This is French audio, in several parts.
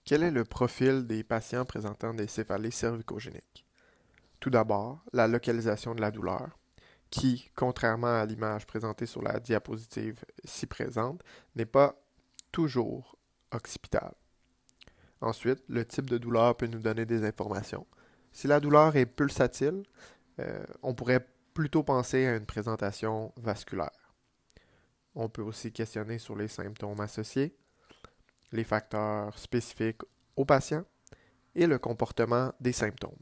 Quel est le profil des patients présentant des céphalées cervicogéniques? Tout d'abord, la localisation de la douleur, qui, contrairement à l'image présentée sur la diapositive ci présente, n'est pas toujours occipitale. Ensuite, le type de douleur peut nous donner des informations. Si la douleur est pulsatile, on pourrait plutôt penser à une présentation vasculaire. On peut aussi questionner sur les symptômes associés, les facteurs spécifiques au patient et le comportement des symptômes.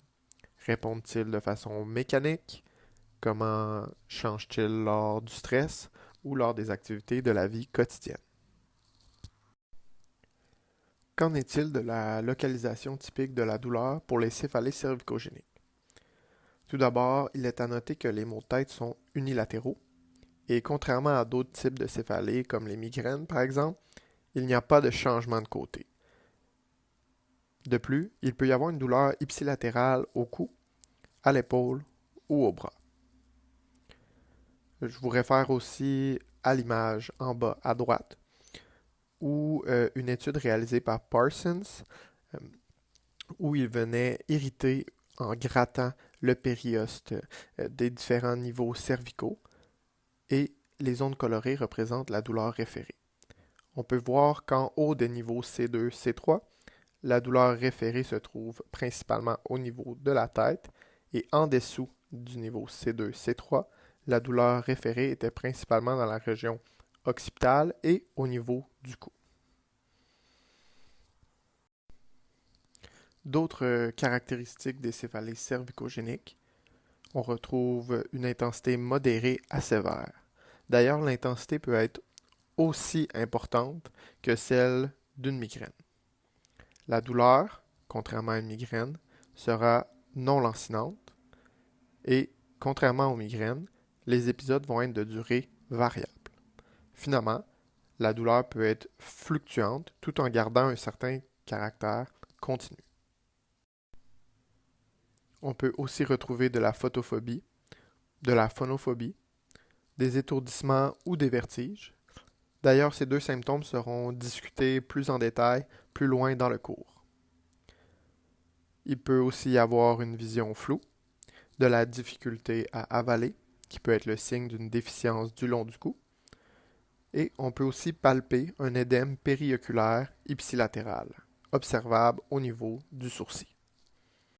Répondent-ils de façon mécanique? Comment changent-ils lors du stress ou lors des activités de la vie quotidienne? Qu'en est-il de la localisation typique de la douleur pour les céphalées cervicogéniques? Tout d'abord, il est à noter que les maux de tête sont unilatéraux et contrairement à d'autres types de céphalées comme les migraines par exemple, il n'y a pas de changement de côté. De plus, il peut y avoir une douleur ipsilatérale au cou, à l'épaule ou au bras. Je vous réfère aussi à l'image en bas à droite où une étude réalisée par Parsons euh, où il venait irriter en grattant le périoste des différents niveaux cervicaux et les ondes colorées représentent la douleur référée. On peut voir qu'en haut des niveaux C2, C3, la douleur référée se trouve principalement au niveau de la tête et en dessous du niveau C2, C3, la douleur référée était principalement dans la région occipitale et au niveau du cou. D'autres caractéristiques des céphalées cervicogéniques, on retrouve une intensité modérée à sévère. D'ailleurs, l'intensité peut être aussi importante que celle d'une migraine. La douleur, contrairement à une migraine, sera non lancinante et, contrairement aux migraines, les épisodes vont être de durée variable. Finalement, la douleur peut être fluctuante tout en gardant un certain caractère continu. On peut aussi retrouver de la photophobie, de la phonophobie, des étourdissements ou des vertiges. D'ailleurs, ces deux symptômes seront discutés plus en détail plus loin dans le cours. Il peut aussi y avoir une vision floue, de la difficulté à avaler, qui peut être le signe d'une déficience du long du cou, et on peut aussi palper un édème périoculaire ipsilatéral, observable au niveau du sourcil.